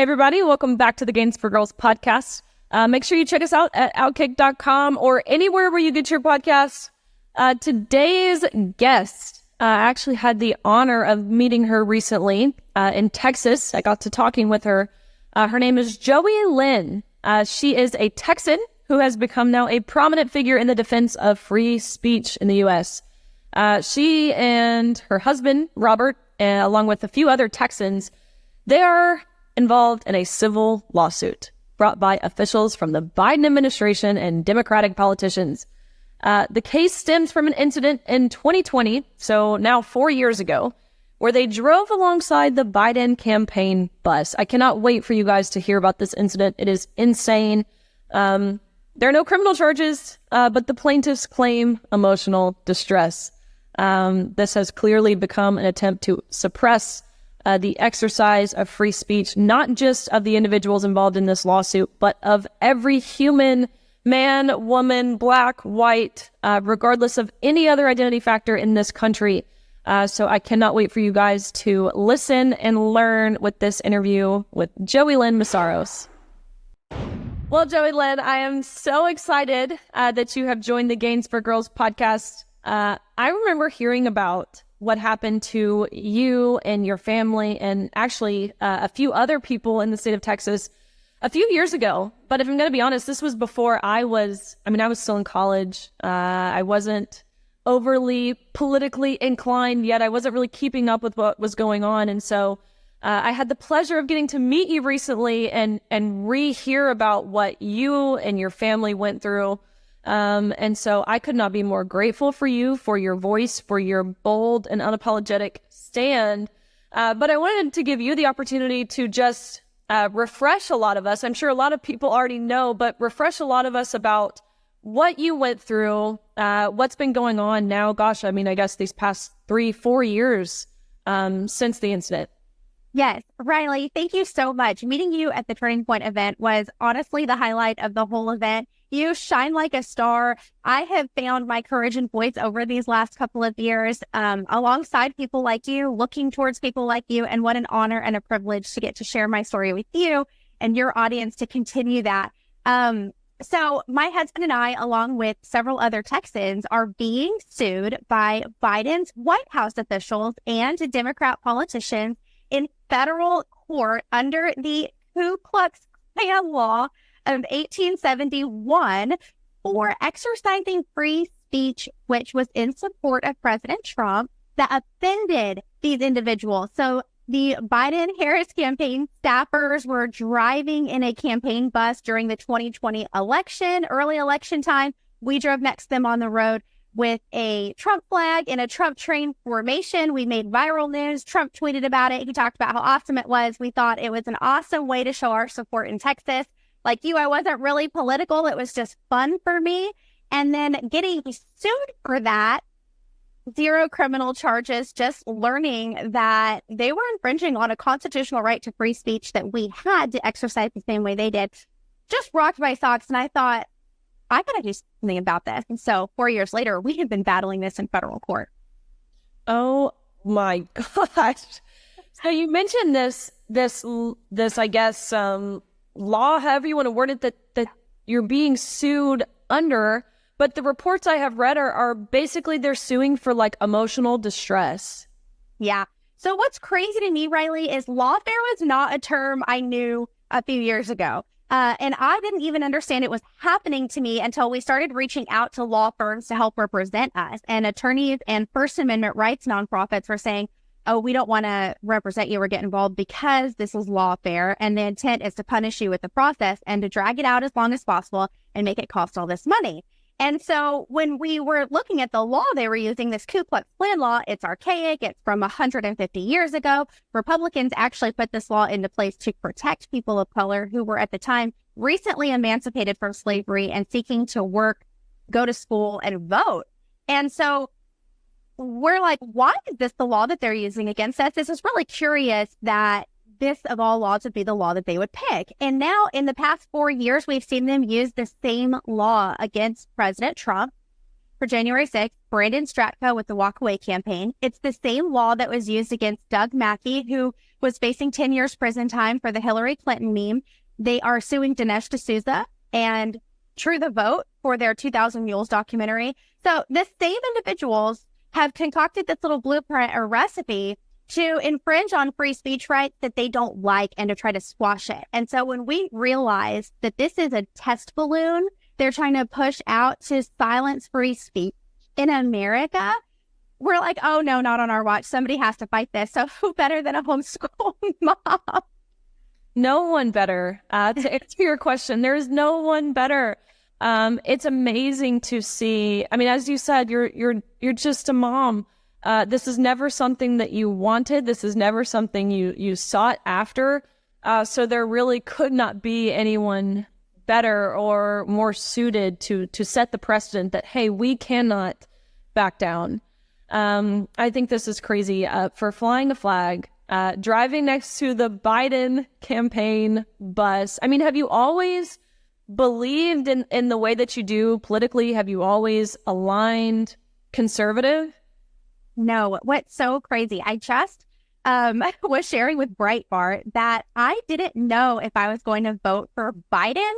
everybody. Welcome back to the Gains for Girls podcast. Make sure you check us out at OutKick.com or anywhere where you get your podcasts. Today's guest, I actually had the honor of meeting her recently in Texas. I got to talking with her. Her name is Joeylynn. She is a Texan who has become now a prominent figure in the defense of free speech in the U.S. She and her husband, Robert, along with a few other Texans, they are involved in a civil lawsuit brought by officials from the Biden administration and Democratic politicians. The case stems from an incident in 2020, so now 4 years ago, where they drove alongside the Biden campaign bus. I cannot wait for you guys to hear about this incident. It is insane. There are no criminal charges, but the plaintiffs claim emotional distress. This has clearly become an attempt to suppress the exercise of free speech, not just of the individuals involved in this lawsuit, but of every human, man, woman, black, white, regardless of any other identity factor in this country. So I cannot wait for you guys to listen and learn with this interview with Joeylynn Mesaros. Well, Joeylynn, I am so excited that you have joined the Gains for Girls podcast. I remember hearing about what happened to you and your family and actually a few other people in the state of Texas a few years ago. But if I'm going to be honest, this was before I was still in college. I wasn't overly politically inclined yet. I wasn't really keeping up with what was going on. And so I had the pleasure of getting to meet you recently and rehear about what you and your family went through. And so I could not be more grateful for you, for your voice, for your bold and unapologetic stand. But I wanted to give you the opportunity to just refresh a lot of us. I'm sure a lot of people already know, but refresh a lot of us about what you went through, what's been going on now. Gosh, I mean, I guess these past 3-4 years since the incident. Yes, Riley, thank you so much. Meeting you at the Turning Point event was honestly the highlight of the whole event. You shine like a star. I have found my courage and voice over these last couple of years alongside people like you, looking towards people like you, and what an honor and a privilege to get to share my story with you and your audience to continue that. So my husband and I, along with several other Texans, are being sued by Biden's White House officials and Democrat politicians in federal court under the Ku Klux Klan law of 1871 for exercising free speech, which was in support of President Trump, that offended these individuals. So the Biden-Harris campaign staffers were driving in a campaign bus during the 2020 election, early election time. We drove next to them on the road with a Trump flag in a Trump train formation. We made viral news. Trump tweeted about it. He talked about how awesome it was. We thought it was an awesome way to show our support in Texas. Like you, I wasn't really political. It was just fun for me. And then getting sued for that, 0 criminal charges, just learning that they were infringing on a constitutional right to free speech that we had to exercise the same way they did, just rocked my socks. And I thought, I got to do something about this. And so 4 years later, we have been battling this in federal court. Oh my gosh. So you mentioned this, I guess, law, however you want to word it, that you're being sued under, but the reports I have read are basically they're suing for like emotional distress. Yeah. So what's crazy to me, Riley, is lawfare was not a term I knew a few years ago. And I didn't even understand it was happening to me until we started reaching out to law firms to help represent us. And attorneys and First Amendment rights nonprofits were saying, oh, we don't want to represent you or get involved because this is lawfare. And the intent is to punish you with the process and to drag it out as long as possible and make it cost all this money. And so when we were looking at the law they were using, this Ku Klux Klan law, it's archaic. It's from 150 years ago. Republicans actually put this law into place to protect people of color who were at the time recently emancipated from slavery and seeking to work, go to school, and vote. And so we're like, why is this the law that they're using against us? This is really curious that this of all laws would be the law that they would pick. And now in the past 4 years, we've seen them use the same law against President Trump. for January 6th, Brandon Stratko with the Walk Away campaign. It's the same law that was used against Doug Mackey, who was facing 10 years prison time for the Hillary Clinton meme. They are suing Dinesh D'Souza and True the Vote for their 2000 Mules documentary. So the same individuals have concocted this little blueprint or recipe to infringe on free speech rights that they don't like and to try to squash it. And so when we realize that this is a test balloon they're trying to push out to silence free speech in America, we're like, oh no, not on our watch. Somebody has to fight this. So who better than a homeschool mom? No one better. To answer your question, there's no one better. It's amazing to see. I mean, as you said, you're just a mom. This is never something that you wanted. This is never something you sought after. So there really could not be anyone better or more suited to set the precedent that, hey, we cannot back down. I think this is crazy. For flying a flag, driving next to the Biden campaign bus. I mean, have you always believed in the way that you do politically? Have you always aligned conservative? No. What's so crazy? I just was sharing with Breitbart that I didn't know if I was going to vote for Biden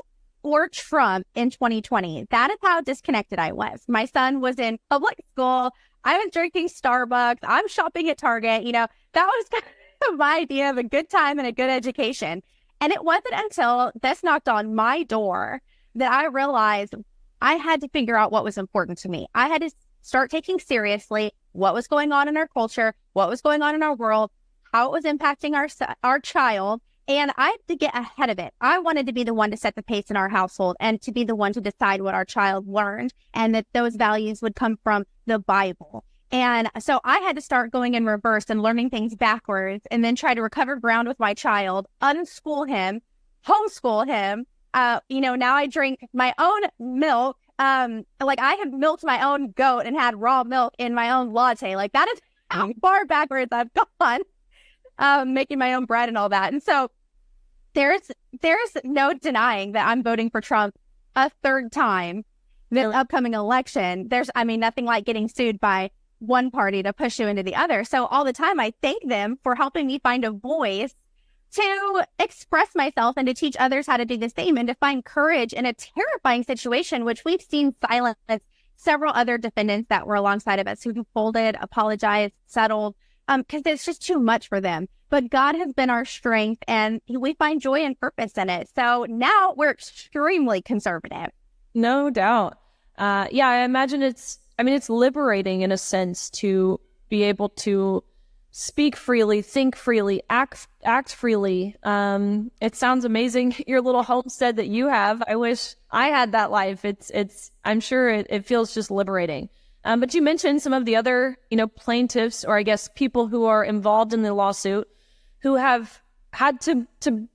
or Trump in 2020. That is how disconnected I was. My son was in public school. I was drinking Starbucks. I'm shopping at Target. You know, that was kind of my idea of a good time and a good education. And it wasn't until this knocked on my door that I realized I had to figure out what was important to me. I had to start taking seriously what was going on in our culture, what was going on in our world, how it was impacting our child. And I had to get ahead of it. I wanted to be the one to set the pace in our household and to be the one to decide what our child learned and that those values would come from the Bible. And so I had to start going in reverse and learning things backwards and then try to recover ground with my child, unschool him, homeschool him. Now I drink my own milk. Like I have milked my own goat and had raw milk in my own latte. Like that is how far backwards I've gone, making my own bread and all that. And so there's no denying that I'm voting for Trump a third time this upcoming election. There's nothing like getting sued by one party to push you into the other. So all the time I thank them for helping me find a voice to express myself and to teach others how to do the same and to find courage in a terrifying situation, which we've seen silence several other defendants that were alongside of us who folded, apologized, settled, because it's just too much for them. But God has been our strength and we find joy and purpose in it. So now we're extremely conservative. No doubt. Yeah, I imagine it's liberating in a sense to be able to speak freely, think freely, act freely. It sounds amazing. Your little homestead that you have. I wish I had that life. I'm sure it feels just liberating. But you mentioned some of the other, plaintiffs, or I guess people who are involved in the lawsuit who have had to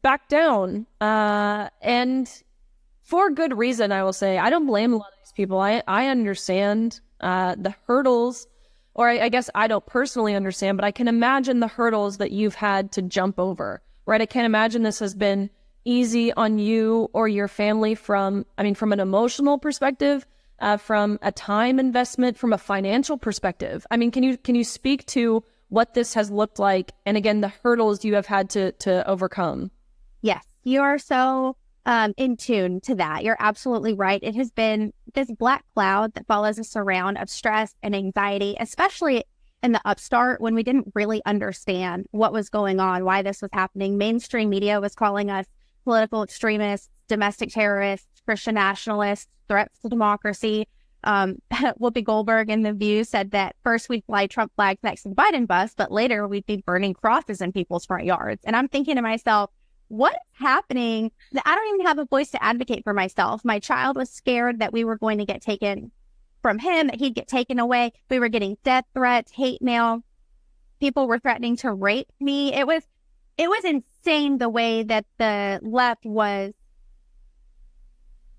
back down. And for good reason, I will say. I don't blame a lot of these people. I understand the hurdles, or I guess I don't personally understand, but I can imagine the hurdles that you've had to jump over, right? I can't imagine this has been easy on you or your family from an emotional perspective, from a time investment, from a financial perspective. Can you speak to what this has looked like? And again, the hurdles you have had to overcome. Yes, you are so in tune to that. You're absolutely right. It has been this black cloud that follows us around of stress and anxiety, especially in the upstart when we didn't really understand what was going on, why this was happening. Mainstream media was calling us political extremists, domestic terrorists, Christian nationalists, threats to democracy. Whoopi Goldberg in The View said that first we'd fly Trump flags next to the Biden bus, but later we'd be burning crosses in people's front yards. And I'm thinking to myself, what is happening that I don't even have a voice to advocate for myself? My child was scared that we were going to get taken from him, that he'd get taken away. We were getting death threats, hate mail. People were threatening to rape me. It was insane the way that the left was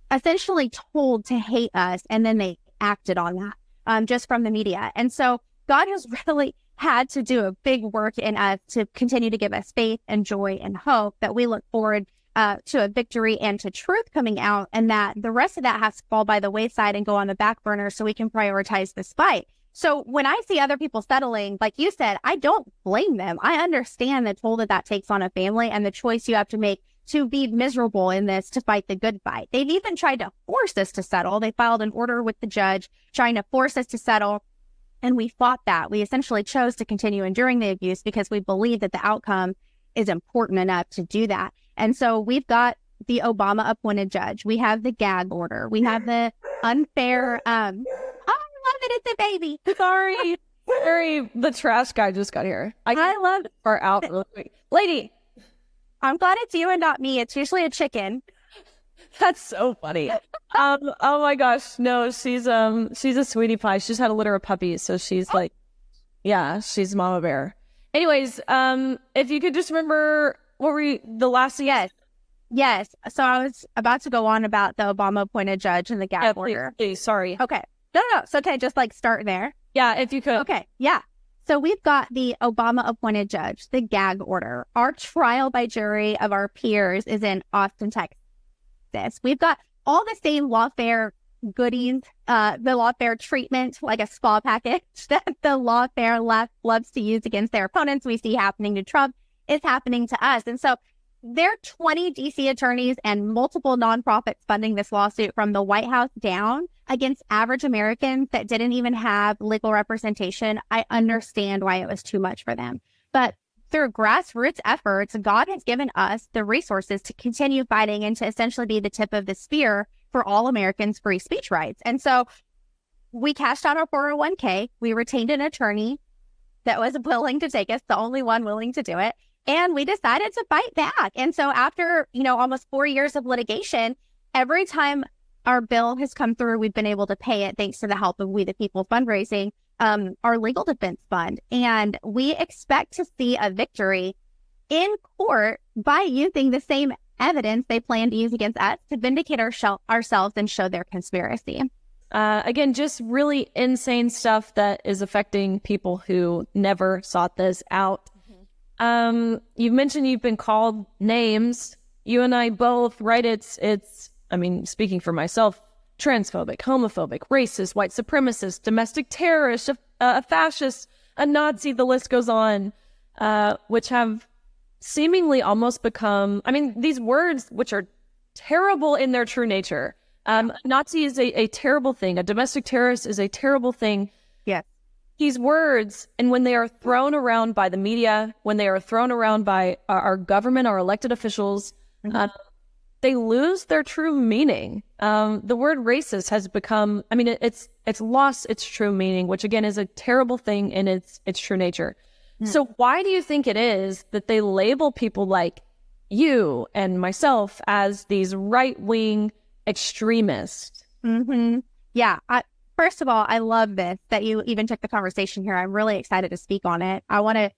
essentially told to hate us, and then they acted on that just from the media. And so God has really had to do a big work in us to continue to give us faith and joy and hope that we look forward to a victory and to truth coming out, and that the rest of that has to fall by the wayside and go on the back burner so we can prioritize this fight. So when I see other people settling, like you said, I don't blame them. I understand the toll that that takes on a family and the choice you have to make to be miserable in this to fight the good fight. They've even tried to force us to settle. They filed an order with the judge trying to force us to settle. And we fought that. We essentially chose to continue enduring the abuse because we believe that the outcome is important enough to do that. And so we've got the Obama appointed judge. We have the gag order. We have the unfair, oh, I love it. It's a baby. Sorry, the trash guy just got here. I love it. Far out really quick. Lady. I'm glad it's you and not me. It's usually a chicken. That's so funny. Oh my gosh. No, she's a sweetie pie. She's had a litter of puppies. So she's like, yeah, she's Mama Bear. Anyways, if you could just remember, what were the last thing? Yes. So I was about to go on about the Obama appointed judge and the gag order. Please, sorry. Okay. No. So okay, just like start there. Yeah, if you could. Okay. Yeah. So we've got the Obama appointed judge, the gag order. Our trial by jury of our peers is in Austin, Texas. We've got all the same lawfare goodies, the lawfare treatment, like a spa package that the lawfare left loves to use against their opponents. We see happening to Trump is happening to us. And so there are 20 DC attorneys and multiple nonprofits funding this lawsuit from the White House down against average Americans that didn't even have legal representation. I understand why it was too much for them. But through grassroots efforts, God has given us the resources to continue fighting and to essentially be the tip of the spear for all Americans' free speech rights. And so we cashed out our 401k. We retained an attorney that was willing to take us, the only one willing to do it. And we decided to fight back. And so after, almost 4 years of litigation, every time our bill has come through, we've been able to pay it thanks to the help of We the People fundraising, our legal defense fund. And we expect to see a victory in court by using the same evidence they plan to use against us to vindicate ourselves and show their conspiracy. Again, just really insane stuff that is affecting people who never sought this out. You've mentioned you've been called names. You and I both, right? It's, speaking for myself, transphobic, homophobic, racist, white supremacist, domestic terrorist, a fascist, a Nazi, the list goes on, which have seemingly almost become, these words, which are terrible in their true nature. Nazi is a terrible thing. A domestic terrorist is a terrible thing. Yes. These words, and when they are thrown around by the media, when they are thrown around by our government, our elected officials, they lose their true meaning. The word racist has become, it's lost its true meaning, which again is a terrible thing in its true nature. So why do you think it is that they label people like you and myself as these right-wing extremists? Yeah. First of all, I love this, that you even took the conversation here. I'm really excited to speak on it. I want to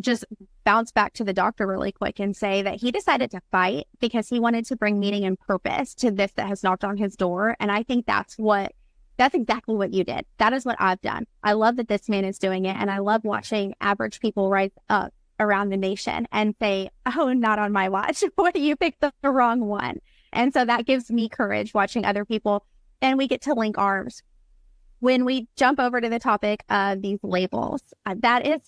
just bounce back to the doctor really quick and say that he decided to fight because he wanted to bring meaning and purpose to this that has knocked on his door. And I think that's exactly what you did. That is what I've done. I love that this man is doing it. And I love watching average people rise up around the nation and say, oh, not on my watch. What do you picked the wrong one? And so that gives me courage watching other people, and we get to link arms. When we jump over to the topic of these labels, that is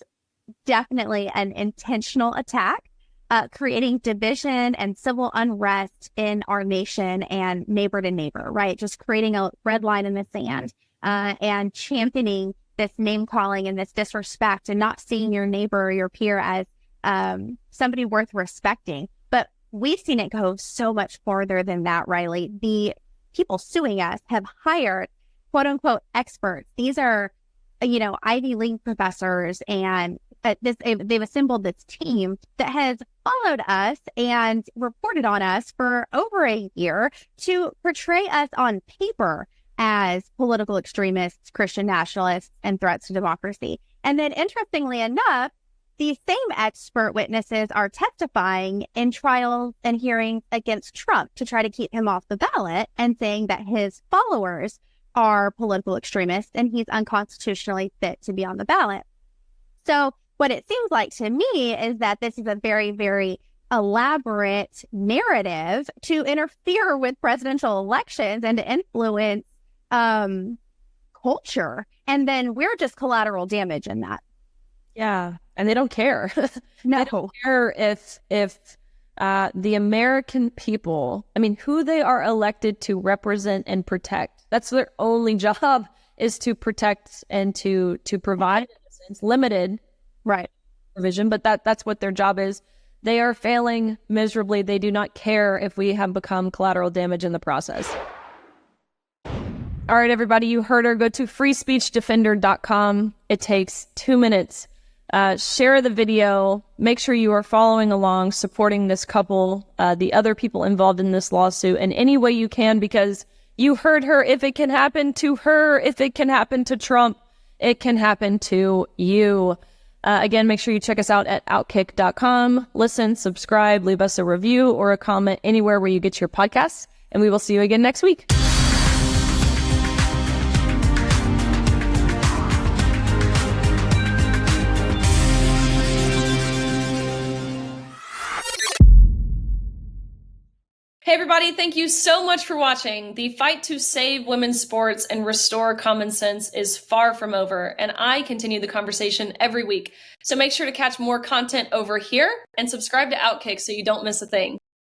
definitely an intentional attack, creating division and civil unrest in our nation and neighbor to neighbor, right? Just creating a red line in the sand and championing this name calling and this disrespect and not seeing your neighbor or your peer as somebody worth respecting. But we've seen it go so much farther than that, Riley. The people suing us have hired quote unquote experts. These are, Ivy League professors, and they've assembled this team that has followed us and reported on us for over a year to portray us on paper as political extremists, Christian nationalists, and threats to democracy. And then interestingly enough, these same expert witnesses are testifying in trials and hearings against Trump to try to keep him off the ballot and saying that his followers are political extremists and he's unconstitutionally fit to be on the ballot. So what it seems like to me is that this is a very, very elaborate narrative to interfere with presidential elections and to influence culture. And then we're just collateral damage in that. Yeah. And they don't care. No. They don't care if the American people, I mean, who they are elected to represent and protect. That's their only job, is to protect and to provide, in a sense, limited provision, but that's what their job is. They are failing miserably. They do not care if we have become collateral damage in the process. All right, everybody, you heard her. Go to freespeechdefender.com. It takes 2 minutes. Share the video. Make sure you are following along, supporting this couple, the other people involved in this lawsuit in any way you can, because you heard her. If it can happen to her, if it can happen to Trump, it can happen to you. Again, make sure you check us out at OutKick.com. Listen, subscribe, leave us a review or a comment anywhere where you get your podcasts, and we will see you again next week. Hey everybody, thank you so much for watching. The fight to save women's sports and restore common sense is far from over, and I continue the conversation every week. So make sure to catch more content over here and subscribe to OutKick so you don't miss a thing.